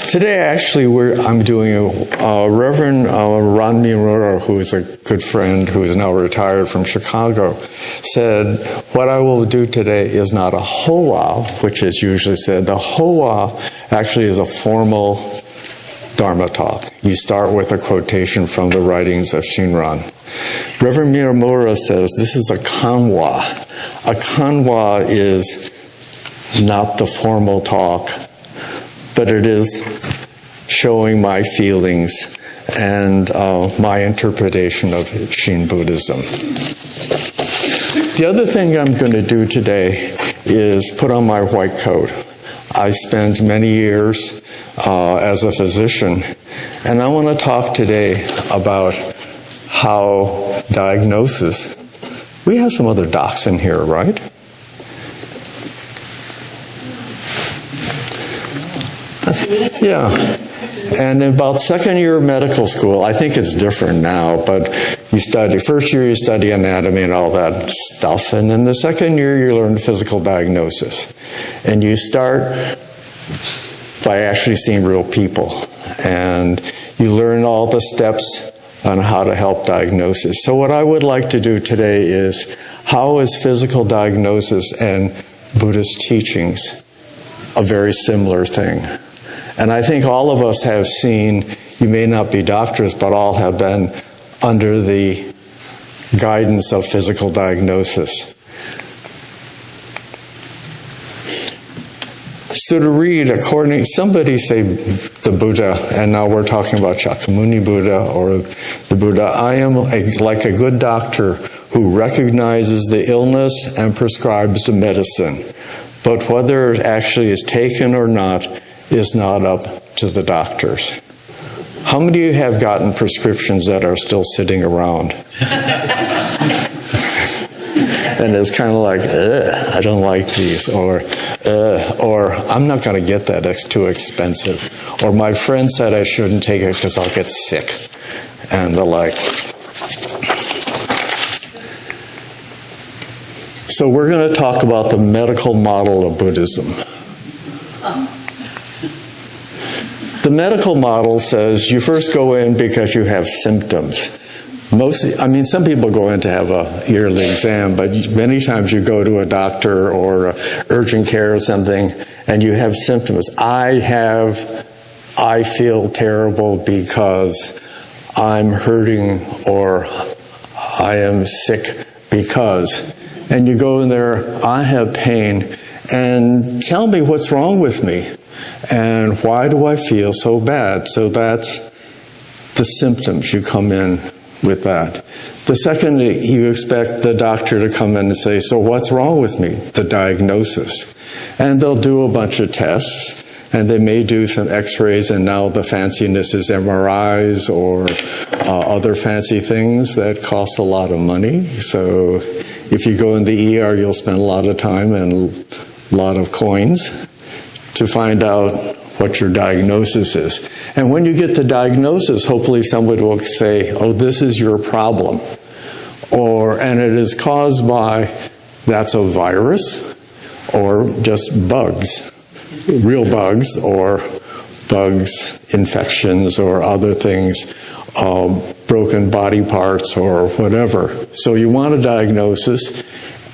Today, actually, I'm doing Reverend Ron Mimura, who is a good friend who is now retired from Chicago, said, what I will do today is not a hoa, which is usually said. The hoa actually is a formal Dharma talk. You start with a quotation from the writings of Shinran. Reverend Mimura says this is a kanwa. A kanwa is not the formal talk, but it is showing my feelings and my interpretation of Shin Buddhism. The other thing I'm going to do today is put on my white coat. I spent many years as a physician, and I want to talk today about how diagnosis. We have some other docs in here, right? Yeah. And in about second year of medical school, I think it's different now, but you study, first year you study anatomy and all that stuff, and then the second year you learn physical diagnosis. And you start by actually seeing real people, and you learn all the steps on how to help diagnosis. So what I would like to do today is, how is physical diagnosis and Buddhist teachings a very similar thing? And I think all of us have seen, you may not be doctors, but all have been under the guidance of physical diagnosis. So to read, somebody say the Buddha, and now we're talking about Shakyamuni Buddha or the Buddha. I am like a good doctor who recognizes the illness and prescribes the medicine. But whether it actually is taken or not is not up to the doctors. How many of you have gotten prescriptions that are still sitting around? And it's kind of like, I don't like these, or I'm not going to get that, it's too expensive. Or my friend said I shouldn't take it because I'll get sick. And the like. So we're going to talk about the medical model of Buddhism. The medical model says you first go in because you have symptoms. Some people go in to have a yearly exam, but many times you go to a doctor or urgent care or something, and you have symptoms. I feel terrible because I'm hurting, or I am sick because. And you go in there, I have pain, and tell me what's wrong with me, and why do I feel so bad? So that's the symptoms. You come in with that. The second, you expect the doctor to come in and say, so what's wrong with me? The diagnosis. And they'll do a bunch of tests, and they may do some x-rays, and now the fanciness is MRIs or other fancy things that cost a lot of money. So if you go in the ER, you'll spend a lot of time and a lot of coins to find out what your diagnosis is. And when you get the diagnosis, hopefully somebody will say, oh, this is your problem. And it is caused by, that's a virus, or just bugs, real bugs, or bugs, infections, or other things, broken body parts, or whatever. So you want a diagnosis,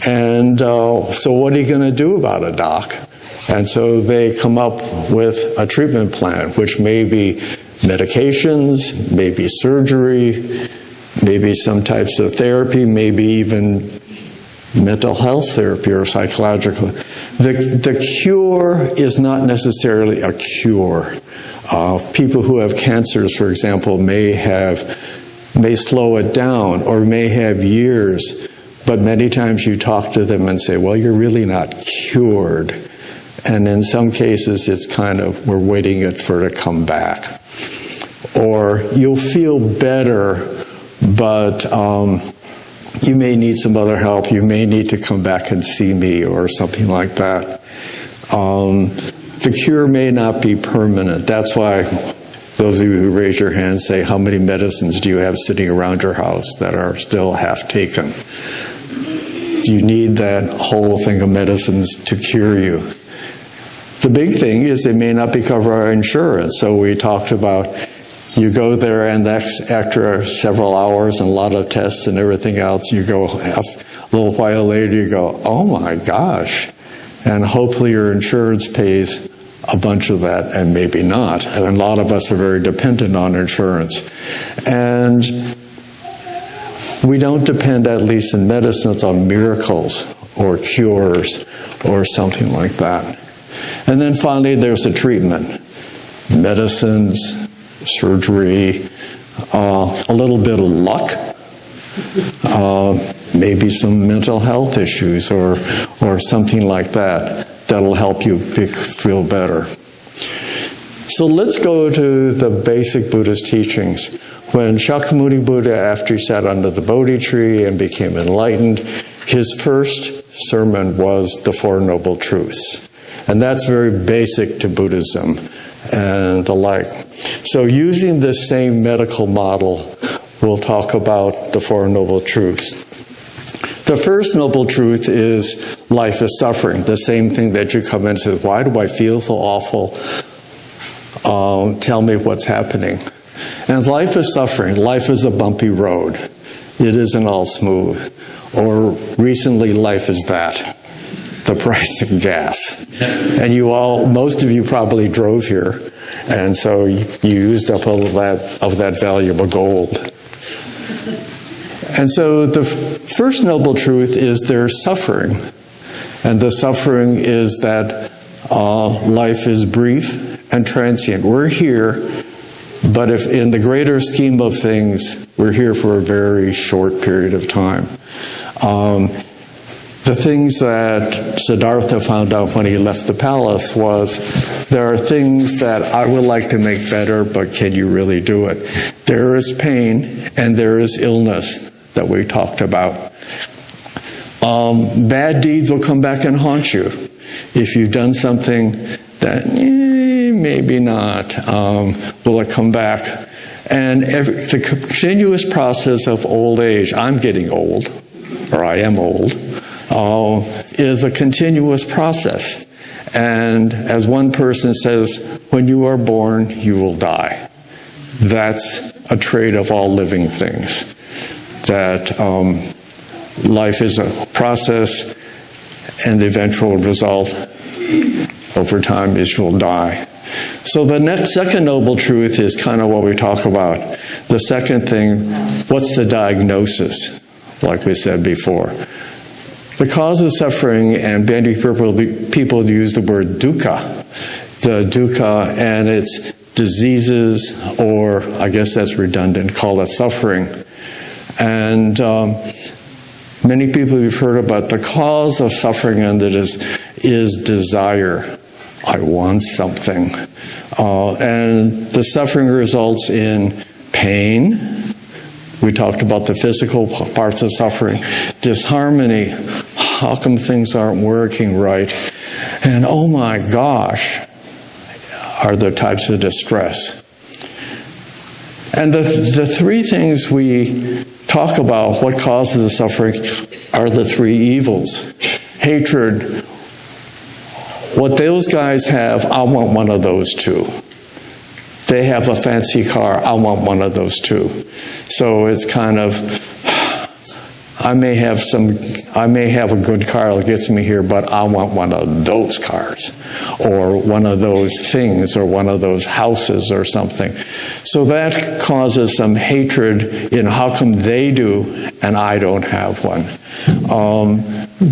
and so what are you going to do about it, doc? And so they come up with a treatment plan, which may be medications, maybe surgery, maybe some types of therapy, maybe even mental health therapy or psychological. The cure is not necessarily a cure. People who have cancers, for example, may slow it down or may have years, but many times you talk to them and say, well, you're really not cured. And in some cases, it's kind of, we're waiting for it to come back. Or you'll feel better, but you may need some other help. You may need to come back and see me or something like that. The cure may not be permanent. That's why those of you who raise your hand say, how many medicines do you have sitting around your house that are still half taken? Do you need that whole thing of medicines to cure you? The big thing is they may not be covered by insurance. So we talked about you go there and after several hours and a lot of tests and everything else, you go a little while later, you go, oh my gosh. And hopefully your insurance pays a bunch of that, and maybe not. And a lot of us are very dependent on insurance. And we don't depend, at least in medicines, on miracles or cures or something like that. And then finally, there's a treatment. Medicines, surgery, a little bit of luck, maybe some mental health issues or something like that that'll help you feel better. So let's go to the basic Buddhist teachings. When Shakyamuni Buddha, after he sat under the Bodhi tree and became enlightened, his first sermon was the Four Noble Truths. And that's very basic to Buddhism and the like. So using this same medical model, we'll talk about the Four Noble Truths. The first noble truth is life is suffering. The same thing that you come in and say, why do I feel so awful? Tell me what's happening. And life is suffering. Life is a bumpy road. It isn't all smooth. Or recently, life is that. The price of gas. And most of you probably drove here. And so you used up all of that valuable gold. And so the first noble truth is there's suffering. And the suffering is that life is brief and transient. We're here, but if in the greater scheme of things, we're here for a very short period of time. The things that Siddhartha found out when he left the palace was, there are things that I would like to make better, but can you really do it? There is pain and there is illness that we talked about. Bad deeds will come back and haunt you. If you've done something that maybe not, will it come back? And the continuous process of old age, I'm getting old, or I am old, is a continuous process. And as one person says, when you are born, you will die. That's a trait of all living things. That life is a process, and the eventual result over time is you'll die. So the second noble truth is kind of what we talk about. The second thing, what's the diagnosis, like we said before? The cause of suffering, and many people use the word dukkha, and it's diseases, or I guess that's redundant, call it suffering. And many people have heard about the cause of suffering, and that is desire. I want something. And the suffering results in pain. We talked about the physical parts of suffering. Disharmony. How come things aren't working right? And oh my gosh, are there types of distress? And the three things we talk about, what causes the suffering, are the three evils. Hatred. What those guys have, I want one of those too. They have a fancy car, I want one of those too. So it's kind of, I may have a good car that gets me here, but I want one of those cars, or one of those things, or one of those houses or something. So that causes some hatred in how come they do and I don't have one.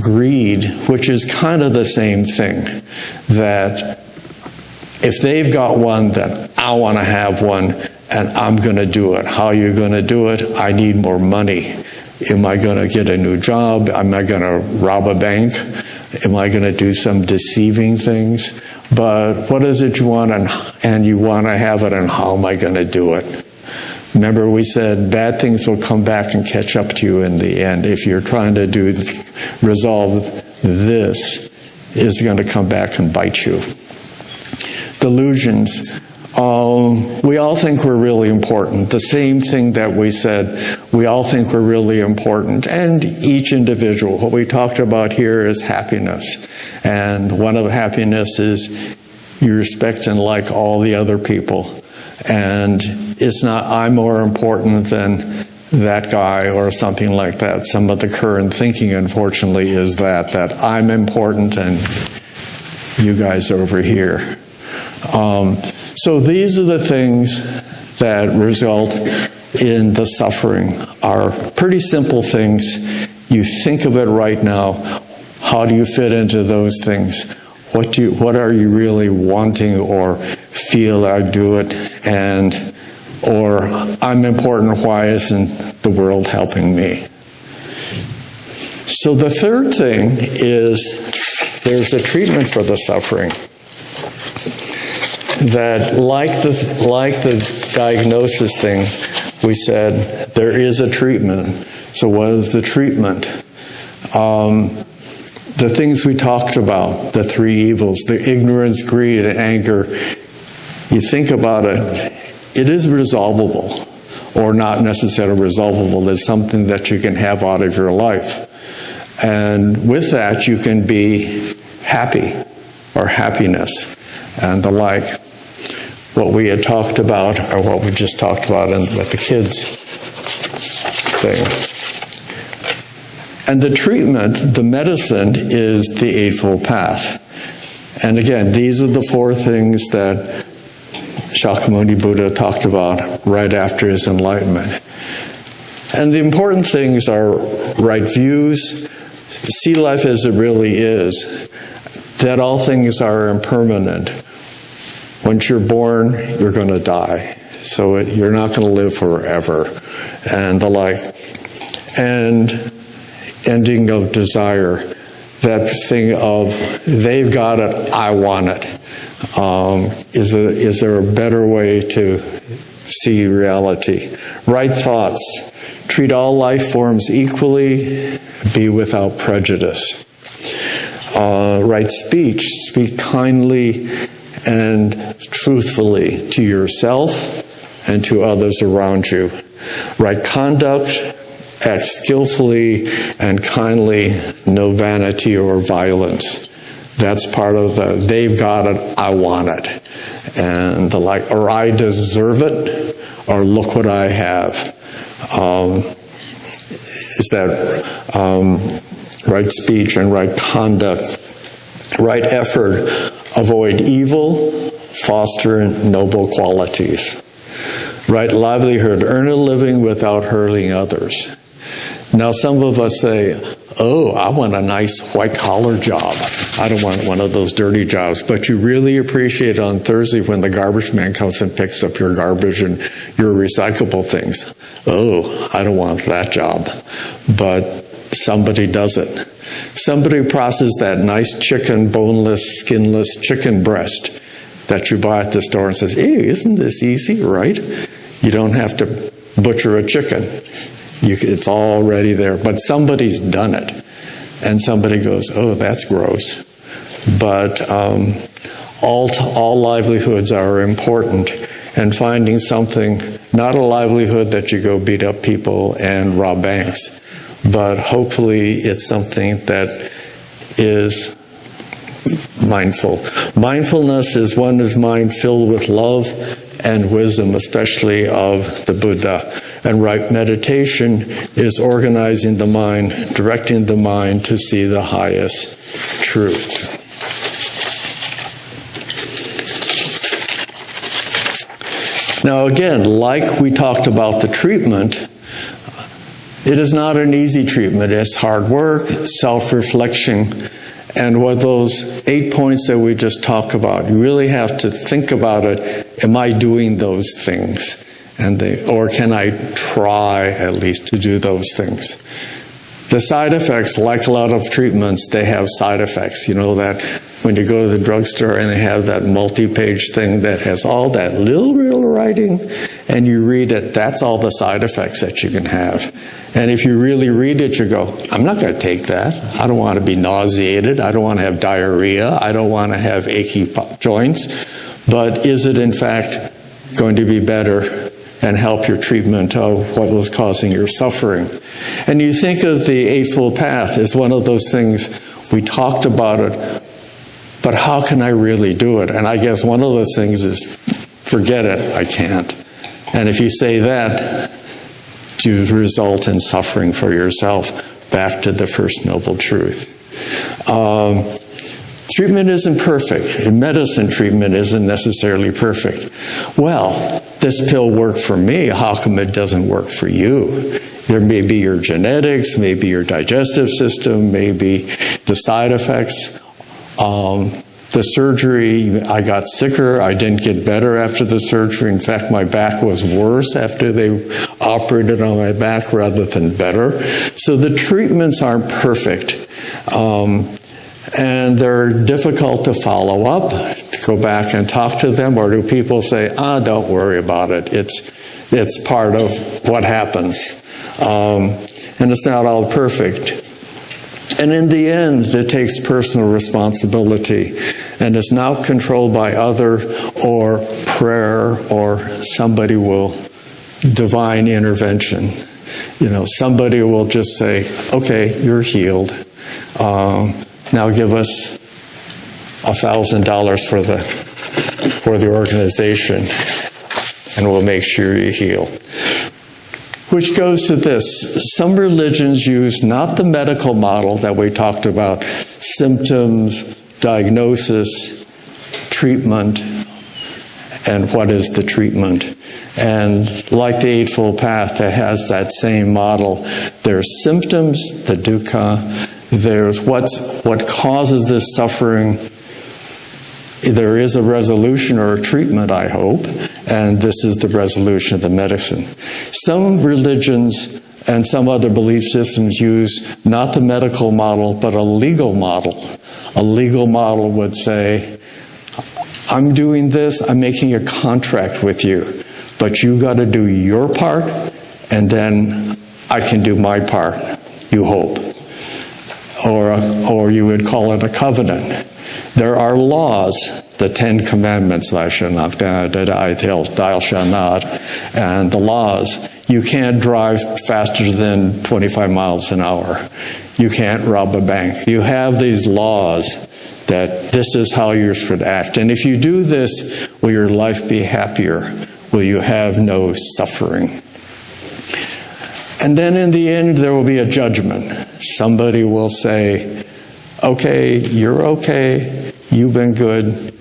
Greed, which is kind of the same thing, that if they've got one, then I want to have one, and I'm going to do it. How are you going to do it? I need more money. Am I going to get a new job? Am I going to rob a bank? Am I going to do some deceiving things? But what is it you want, and you want to have it, and how am I going to do it? Remember, we said bad things will come back and catch up to you in the end. If you're trying to resolve this, is going to come back and bite you. Delusions. We all think we're really important. The same thing that we said, we all think we're really important. And each individual, what we talked about here is happiness. And one of the happiness is you respect and like all the other people. And it's not, I'm more important than that guy or something like that. Some of the current thinking, unfortunately, is that I'm important and you guys over here. So these are the things that result in the suffering, are pretty simple things. You think of it right now. How do you fit into those things? What are you really wanting or feel I do it, or I'm important, why isn't the world helping me? So the third thing is there's a treatment for the suffering. That like the diagnosis thing, we said there is a treatment. So what is the treatment? The things we talked about, the three evils, the ignorance, greed, and anger, you think about it, it is resolvable, or not necessarily resolvable. It's something that you can have out of your life. And with that, you can be happy, or happiness, and the like. What we had talked about, or what we just talked about with the kids thing. And the treatment, the medicine, is the Eightfold Path. And again, these are the four things that Shakyamuni Buddha talked about right after his enlightenment. And the important things are right views, see life as it really is, that all things are impermanent. Once you're born, you're going to die. So you're not going to live forever, and the like. And ending of desire, that thing of, they've got it, I want it. Is there a better way to see reality? Right thoughts, treat all life forms equally, be without prejudice. Right speech, speak kindly and truthfully to yourself and to others around you. Right conduct, act skillfully and kindly, no vanity or violence. That's part of the, they've got it, I want it. And the like, or I deserve it, or look what I have. Is that right speech and right conduct, right effort, avoid evil, foster noble qualities. Right livelihood, earn a living without hurting others. Now some of us say, oh, I want a nice white-collar job. I don't want one of those dirty jobs. But you really appreciate on Thursday when the garbage man comes and picks up your garbage and your recyclable things. Oh, I don't want that job. But somebody does it. Somebody processes that nice chicken, boneless, skinless chicken breast that you buy at the store and says, hey, isn't this easy, right? You don't have to butcher a chicken. It's already there. But somebody's done it. And somebody goes, oh, that's gross. But all livelihoods are important. And finding something, not a livelihood that you go beat up people and rob banks, but hopefully it's something that is mindful. Mindfulness is one's mind filled with love and wisdom, especially of the Buddha. And right meditation is organizing the mind, directing the mind to see the highest truth. Now again, like we talked about the treatment, it is not an easy treatment. It's hard work, self-reflection, and what those 8 points that we just talked about, you really have to think about it. Am I doing those things? Or can I try at least to do those things? The side effects, like a lot of treatments, they have side effects. You know that when you go to the drugstore and they have that multi-page thing that has all that little writing, and you read it, that's all the side effects that you can have. And if you really read it, you go, I'm not going to take that. I don't want to be nauseated. I don't want to have diarrhea. I don't want to have achy joints. But is it in fact going to be better and help your treatment of what was causing your suffering? And you think of the Eightfold Path as one of those things, we talked about it, but how can I really do it? And I guess one of those things is, forget it, I can't. And if you say that, you result in suffering for yourself, back to the First Noble Truth. Treatment isn't perfect. In medicine, treatment isn't necessarily perfect. Well, this pill worked for me. How come it doesn't work for you? There may be your genetics, maybe your digestive system, maybe the side effects. The surgery, I got sicker. I didn't get better after the surgery. In fact, my back was worse after they operated on my back rather than better. So the treatments aren't perfect. And they're difficult to follow up, to go back and talk to them, or do people say, don't worry about it. It's part of what happens. And it's not all perfect. And in the end, it takes personal responsibility, and it's not controlled by other or prayer or somebody will divine intervention. Somebody will just say, okay, you're healed. Now give us $1,000 for the organization, and we'll make sure you heal. Which goes to this. Some religions use not the medical model that we talked about, symptoms, diagnosis, treatment, and what is the treatment. And like the Eightfold Path that has that same model, there's symptoms, the dukkha, there's what causes this suffering. There is a resolution or a treatment, I hope, and this is the resolution of the medicine. Some religions and some other belief systems use not the medical model, but a legal model. A legal model would say, I'm doing this, I'm making a contract with you, but you got to do your part, and then I can do my part, you hope. Or you would call it a covenant. There are laws, the 10 Commandments, thou shalt not, thou shalt not, and the laws. You can't drive faster than 25 miles an hour. You can't rob a bank. You have these laws that this is how you should act. And if you do this, will your life be happier? Will you have no suffering? And then in the end, there will be a judgment. Somebody will say, okay, you're okay, you've been good.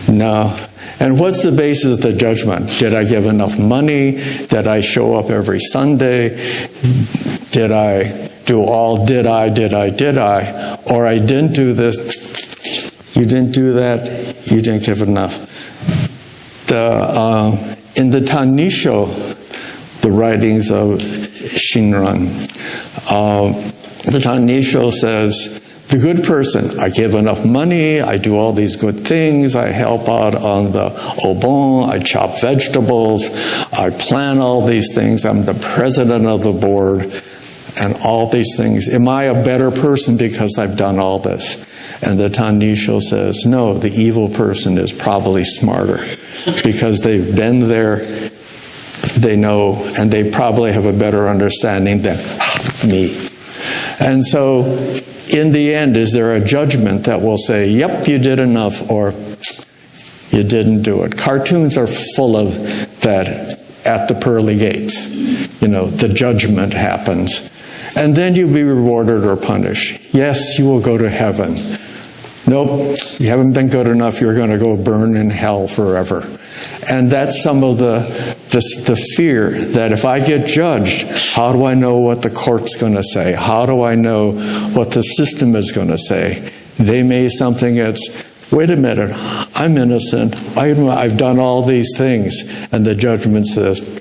No. And what's the basis of the judgment? Did I give enough money? Did I show up every Sunday? Did I do all, did I? Or I didn't do this. You didn't do that. You didn't give enough. In the Tanisho, the writings of Shinran, the Tanisho says, the good person, I give enough money, I do all these good things, I help out on the obon, I chop vegetables, I plan all these things, I'm the president of the board, and all these things. Am I a better person because I've done all this? And the Tanisho says, no, the evil person is probably smarter because they've been there, they know, and they probably have a better understanding than me. And so, in the end, is there a judgment that will say, yep, you did enough, or you didn't do it? Cartoons are full of that at the pearly gates. The judgment happens. And then you'll be rewarded or punished. Yes, you will go to heaven. Nope, you haven't been good enough, you're going to go burn in hell forever. And that's some of the fear that if I get judged, how do I know what the court's going to say? How do I know what the system is going to say? They may something that's, wait a minute, I'm innocent. I've done all these things. And the judgment says,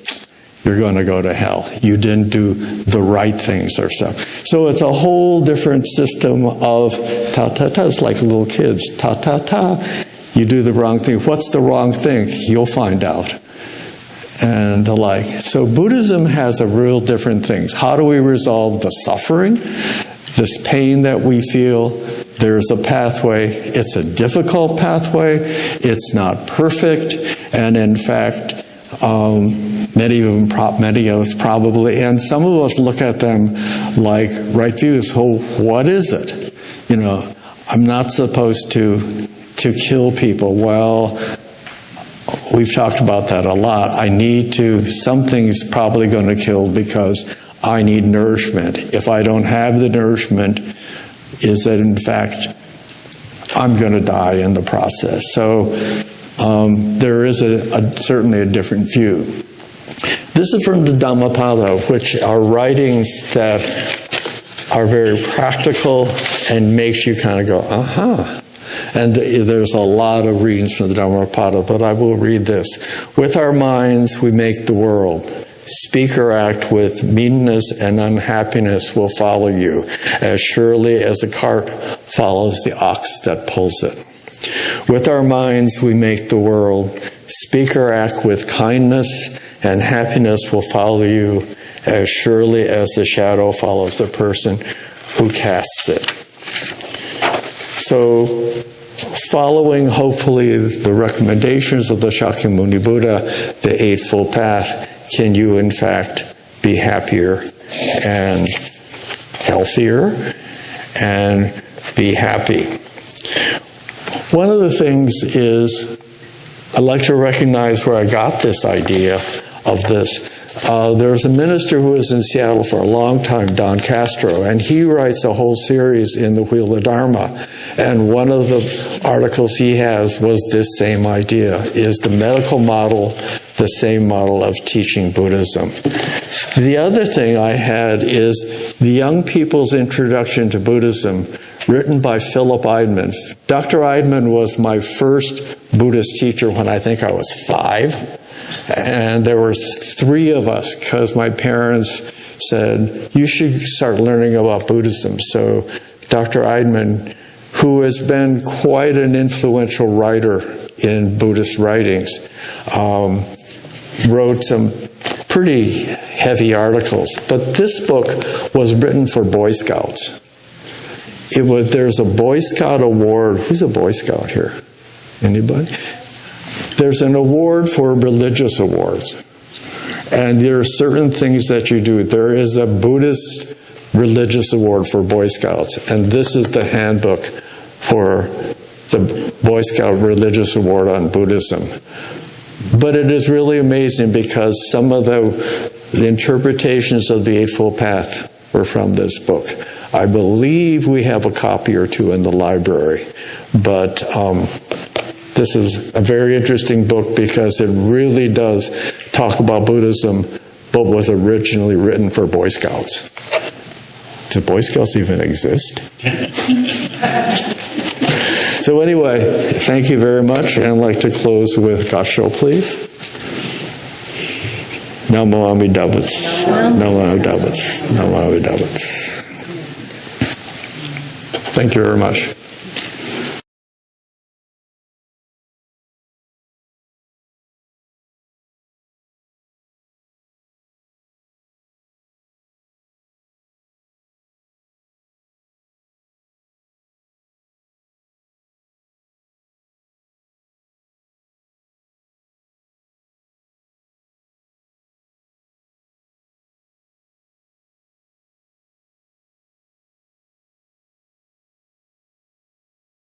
you're going to go to hell. You didn't do the right things or stuff. So it's a whole different system of ta-ta-ta. It's like little kids. Ta-ta-ta. You do the wrong thing. What's the wrong thing? You'll find out. And the like. So Buddhism has a real different things. How do we resolve the suffering? This pain that we feel? There's a pathway. It's a difficult pathway. It's not perfect. And in fact, many of us probably, and some of us look at them like right views. So what is it? I'm not supposed to to kill people. Well, we've talked about that a lot. Something's probably going to kill because I need nourishment. If I don't have the nourishment, is that in fact I'm going to die in the process. So there is certainly a different view. This is from the Dhammapada, which are writings that are very practical and makes you kind of go, aha. And there's a lot of readings from the Dhammapada, but I will read this. With our minds we make the world. Speak or act with meanness and unhappiness will follow you, as surely as a cart follows the ox that pulls it. With our minds we make the world. Speak or act with kindness, and happiness will follow you, as surely as the shadow follows the person who casts it. So, following, hopefully, the recommendations of the Shakyamuni Buddha, the Eightfold Path, can you, in fact, be happier and healthier and be happy. One of the things is, I'd like to recognize where I got this idea of this. There's a minister who was in Seattle for a long time, Don Castro, and he writes a whole series in the Wheel of Dharma. And one of the articles he has was this same idea. Is the medical model the same model of teaching Buddhism? The other thing I had is the Young People's Introduction to Buddhism, written by Philip Eidman. Dr. Eidman was my first Buddhist teacher when I think I was 5. And there were 3 of us because my parents said, you should start learning about Buddhism. So Dr. Eidman, who has been quite an influential writer in Buddhist writings, wrote some pretty heavy articles. But this book was written for Boy Scouts. There's a Boy Scout award. Who's a Boy Scout here? Anybody? There's an award for religious awards. And there are certain things that you do. There is a Buddhist religious award for Boy Scouts. And this is the handbook for the Boy Scout Religious Award on Buddhism. But it is really amazing because some of the interpretations of the Eightfold Path were from this book. I believe we have a copy or 2 in the library. But this is a very interesting book because it really does talk about Buddhism, but was originally written for Boy Scouts. Do Boy Scouts even exist? So anyway, thank you very much. And I'd like to close with Gassho, please. Namo Amida Butsu. Namo Amida Butsu. Namo Amida Butsu. Thank you very much.